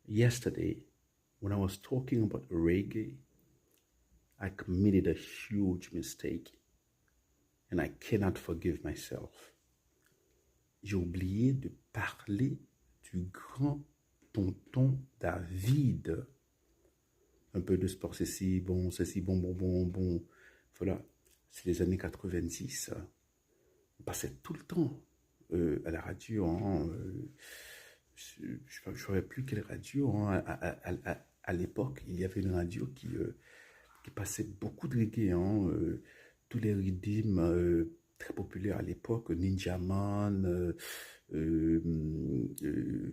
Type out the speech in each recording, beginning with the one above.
Yesterday, when I was talking about reggae, I committed a huge mistake and I cannot forgive myself. J'ai oublié de parler du grand tonton David. Un peu de sport, ceci, bon. Voilà, c'est les années 90. On passait tout le temps à la radio. Hein, je ne saurais plus quelle radio. Hein, à l'époque, il y avait une radio qui passait beaucoup de reggae. Hein, tous les rythmes très populaires à l'époque, Ninja Man,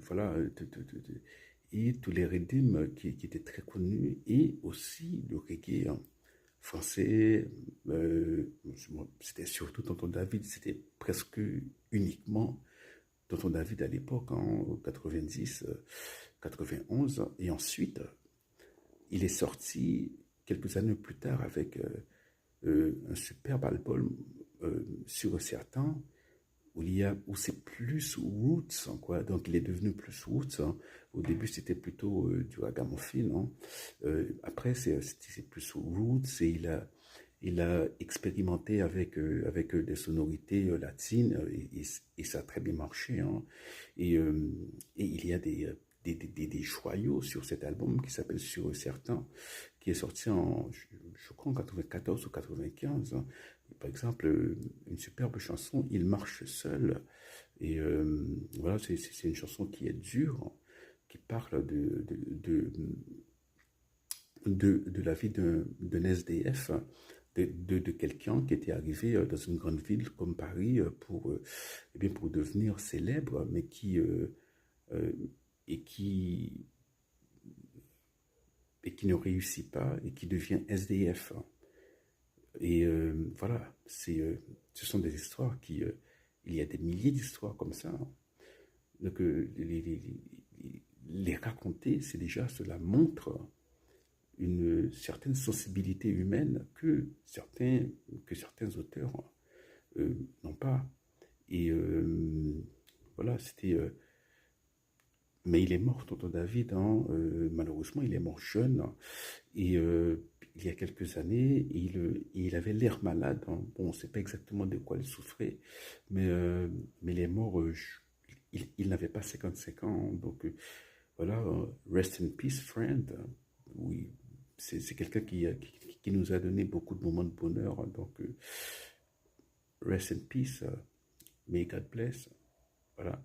voilà, et tous les rythmes qui étaient très connus, et aussi le reggae hein, français. C'était surtout Tonton David, c'était presque uniquement Tonton David à l'époque, en 90, 91, et ensuite, il est sorti quelques années plus tard avec un superbe album sur certains où c'est plus roots hein, quoi. Donc il est devenu plus roots. Hein. Au début c'était plutôt du ragamuffin. Hein. Après c'est plus roots et il a expérimenté avec des sonorités latines et ça a très bien marché. Hein. Et, euh, et il y a des joyaux sur cet album qui s'appelle Sur certains, qui est sorti je crois en 94 ou 95. Hein. Par exemple, une superbe chanson, Il marche seul. Et voilà, c'est une chanson qui est dure, qui parle de la vie d'un SDF, de quelqu'un qui était arrivé dans une grande ville comme Paris eh bien pour devenir célèbre, mais euh, et qui, et qui ne réussit pas et qui devient SDF. Et voilà, ce sont des histoires il y a des milliers d'histoires comme ça. Hein. Donc les raconter, c'est déjà, cela montre une certaine sensibilité humaine que certains auteurs n'ont pas. Et voilà, mais il est mort, tonton David, hein, malheureusement, il est mort jeune. Hein, et il y a quelques années, il avait l'air malade. Hein. Bon, on ne sait pas exactement de quoi il souffrait, mais il est mort, il n'avait pas 55 ans. Hein. Donc voilà, rest in peace, friend. Oui, c'est quelqu'un qui nous a donné beaucoup de moments de bonheur. Hein. Donc rest in peace, may God bless. Voilà.